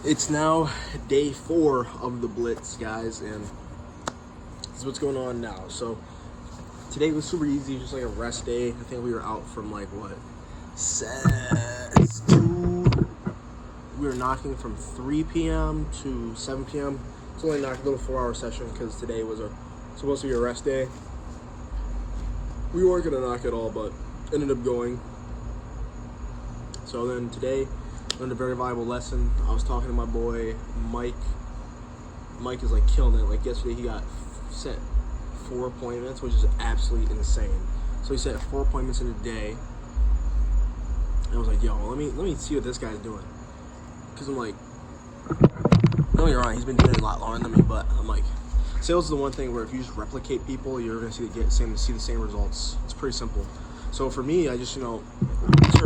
It's now day 4 of the Blitz, guys, and this is what's going on now. So today was super easy, just like a rest day. I think we were out from like what, 2. We were knocking from 3 p.m. to 7 p.m. It's only knocked a little 4-hour session because today was supposed to be a rest day. We weren't gonna knock it all, but ended up going. So then today, learned a very valuable lesson. I was talking to my boy Mike. Mike is like killing it. Like yesterday, he got set 4 appointments, which is absolutely insane. So he set 4 appointments in a day. And I was like, yo, let me see what this guy's doing. Because I'm like, don't get me wrong, he's been doing it a lot longer than me, but I'm like, sales is the one thing where if you just replicate people, you're gonna see the same results. It's pretty simple. So for me, I just started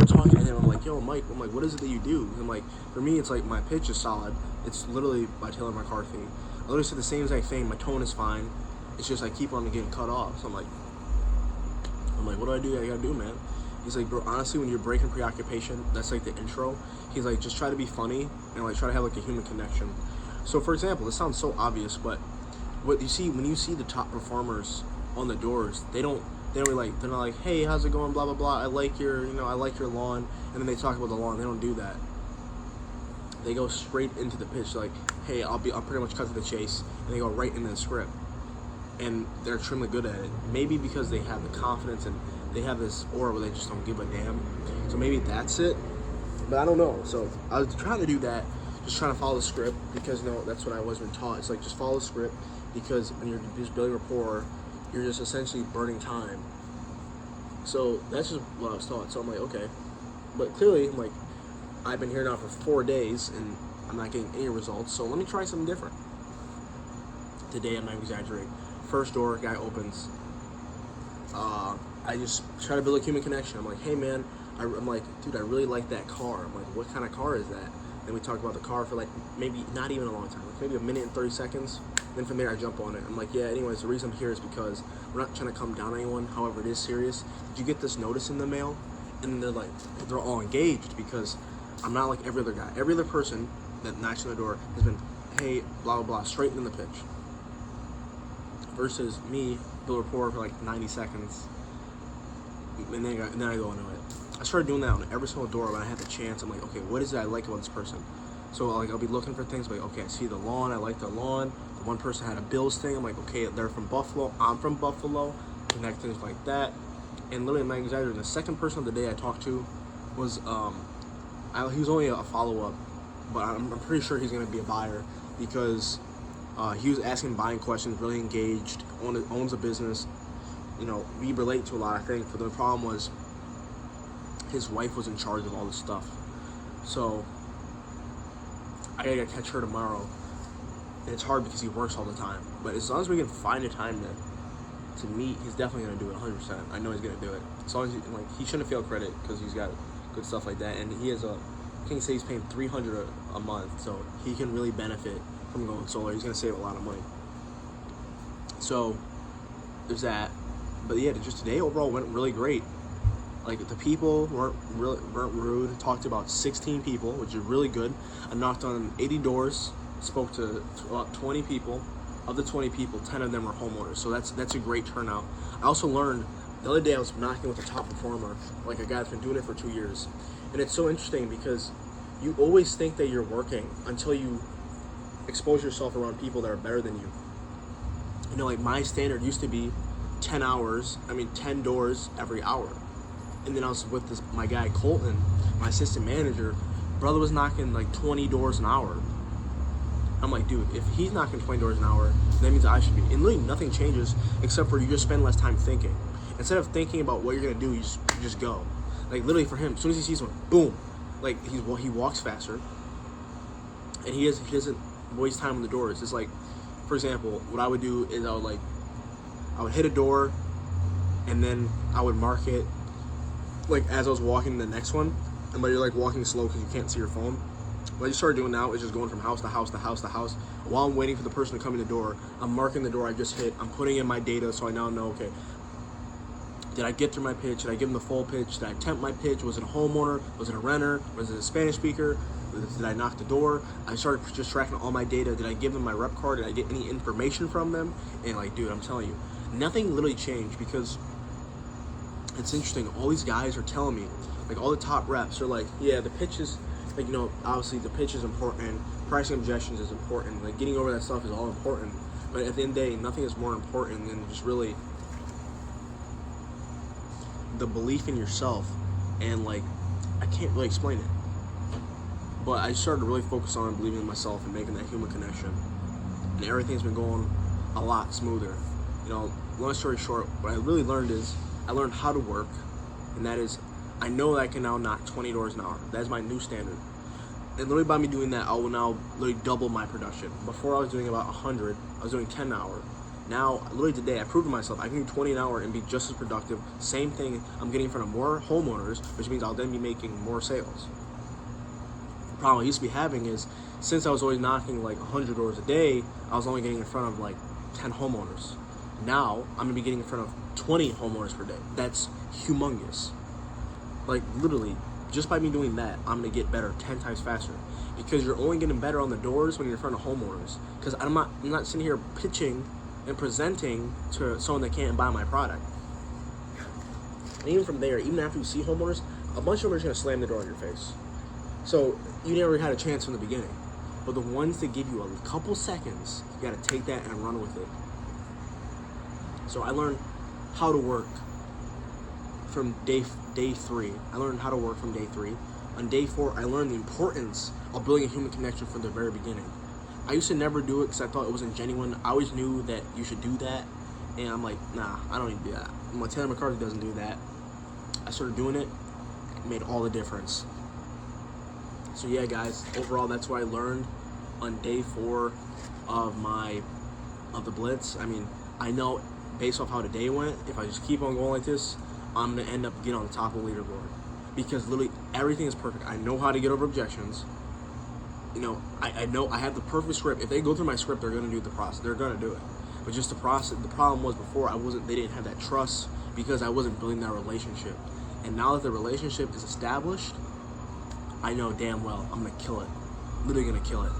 talking to him. I'm like, yo, Mike. I'm like, what is it that you do? And I'm like, for me, it's like my pitch is solid. It's literally by Taylor McCarthy. I literally said the same exact thing. My tone is fine. It's just I keep on getting cut off. So I'm like, what do I do? I gotta do, man. He's like, bro, honestly, when you're breaking preoccupation, that's like the intro. He's like, just try to be funny and like try to have like a human connection. So for example, this sounds so obvious, but what you see when you see the top performers on the doors, they're not like, hey, how's it going, blah blah blah, I like your lawn, and then they talk about the lawn. They don't do that. They go straight into the pitch, like, hey, I'll pretty much cut to the chase, and they go right into the script, and they're extremely good at it. Maybe because they have the confidence and they have this aura where they just don't give a damn. So maybe that's it, but I don't know. So I was trying to do that, just trying to follow the script, because that's what I was been taught. It's like, just follow the script, because when you're just building rapport, you're just essentially burning time. So that's just what I was taught. So I'm like, okay. But clearly, I'm like, I've been here now for 4 days, and I'm not getting any results. So let me try something different. Today, I'm not exaggerating. First door, guy opens. I just try to build a human connection. I'm like, hey, man. I'm like, dude, I really like that car. I'm like, what kind of car is that? Then we talk about the car for like maybe not even a long time, like maybe a minute and 30 seconds. Then from there I jump on it. I'm like, yeah, anyways, the reason I'm here is because we're not trying to come down on anyone. However, it is serious. Did you get this notice in the mail? And they're all engaged, because I'm not like every other guy. Every other person that knocks on the door has been, hey, blah, blah, blah, straight in the pitch. Versus me, build rapport for like 90 seconds. And then I go into it. I started doing that on every single door when I had the chance. I'm like, okay, what is it I like about this person? So like, I'll be looking for things like, okay, I see the lawn, I like the lawn. The one person had a Bills thing. I'm like, okay, they're from Buffalo, I'm from Buffalo. Connect things like that. And literally, I'm not exaggerating, the second person of the day I talked to was, he was only a follow-up, but I'm pretty sure he's gonna be a buyer, because he was asking buying questions, really engaged, owns a business. We relate to a lot, I think, but the problem was his wife was in charge of all this stuff. So I gotta catch her tomorrow, and it's hard because he works all the time. But as long as we can find a time to meet, he's definitely gonna do it 100%. I know he's gonna do it. As long as he shouldn't fail credit, because he's got good stuff like that, and he has I can say he's paying $300 a month, so he can really benefit from going solar. He's gonna save a lot of money. So there's that. But yeah, just today overall went really great. Like, the people weren't rude. Talked to about 16 people, which is really good. I knocked on 80 doors, spoke to about 20 people. Of the 20 people, 10 of them were homeowners. So that's a great turnout. I also learned the other day I was knocking with a top performer, like a guy that's been doing it for 2 years. And it's so interesting, because you always think that you're working until you expose yourself around people that are better than you. Like, my standard used to be 10 doors every hour. And then I was with my guy Colton, my assistant manager. Brother was knocking like 20 doors an hour. I'm like, dude, if he's knocking 20 doors an hour, that means I should be. And literally nothing changes, except for you just spend less time thinking. Instead of thinking about what you're gonna do, you just go. Like, literally for him, as soon as he sees one, boom. Like, he walks faster, and he doesn't waste time on the doors. It's like, for example, what I would do is I would hit a door, and then I would mark it, like, as I was walking to the next one. And but you're like walking slow because you can't see your phone. What I just started doing now is just going from house to house to house to house. While I'm waiting for the person to come in the door, I'm marking the door I just hit. I'm putting in my data, so I now know, okay, did I get through my pitch? Did I give them the full pitch? Did I attempt my pitch? Was it a homeowner? Was it a renter? Was it a Spanish speaker? Did I knock the door? I started just tracking all my data. Did I give them my rep card? Did I get any information from them? And like, dude, I'm telling you, nothing literally changed, because it's interesting. All these guys are telling me, like all the top reps are like, yeah, the pitch is, like, you know, obviously the pitch is important, pricing objections is important, like getting over that stuff is all important. But at the end of the day, nothing is more important than just really the belief in yourself. And like, I can't really explain it, but I started to really focus on believing in myself and making that human connection, and everything's been going a lot smoother. You know, long story short, what I really learned is I learned how to work, and that is, I know that I can now knock 20 doors an hour. That is my new standard. And literally by me doing that, I will now literally double my production. Before I was doing about 100, I was doing 10 an hour. Now, literally today, I proved to myself I can do 20 an hour and be just as productive. Same thing, I'm getting in front of more homeowners, which means I'll then be making more sales. The problem I used to be having is, since I was always knocking like 100 doors a day, I was only getting in front of like 10 homeowners. Now, I'm gonna be getting in front of 20 homeowners per day. That's humongous. Like literally, just by me doing that, I'm gonna get better 10 times faster. Because you're only getting better on the doors when you're in front of homeowners. Because I'm not sitting here pitching and presenting to someone that can't buy my product. And even from there, even after you see homeowners, a bunch of them are just gonna slam the door in your face. So you never had a chance from the beginning. But the ones that give you a couple seconds, you gotta take that and run with it. So I learned how to work from day 3. I learned how to work from day 3. On day 4, I learned the importance of building a human connection from the very beginning. I used to never do it because I thought it wasn't genuine. I always knew that you should do that, and I'm like, nah, I don't need to do that. My Taylor McCarthy doesn't do that. I started doing it. It made all the difference. So yeah, guys, overall, that's what I learned on day 4 of the Blitz. I mean, I know based off how the day went, if I just keep on going like this, I'm gonna end up getting on the top of the leaderboard, because literally everything is perfect. I know how to get over objections. You know, I know I have the perfect script. If they go through my script, they're gonna do the process. They're gonna do it. But just the process. The problem was before they didn't have that trust, because I wasn't building that relationship. And now that the relationship is established, I know damn well I'm gonna kill it. Literally gonna kill it.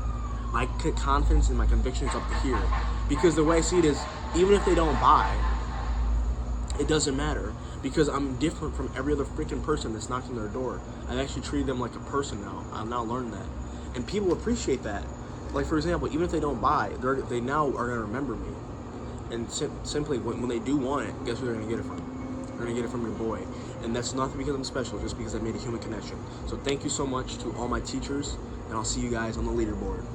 My confidence and my conviction is up to here, because the way I see it is, even if they don't buy, it doesn't matter, because I'm different from every other freaking person that's knocking their door. I've actually treated them like a person now. I've now learned that. And people appreciate that. Like, for example, even if they don't buy, they now are going to remember me. And simply, when they do want it, guess who they're going to get it from? They're going to get it from your boy. And that's not because I'm special, just because I made a human connection. So thank you so much to all my teachers, and I'll see you guys on the leaderboard.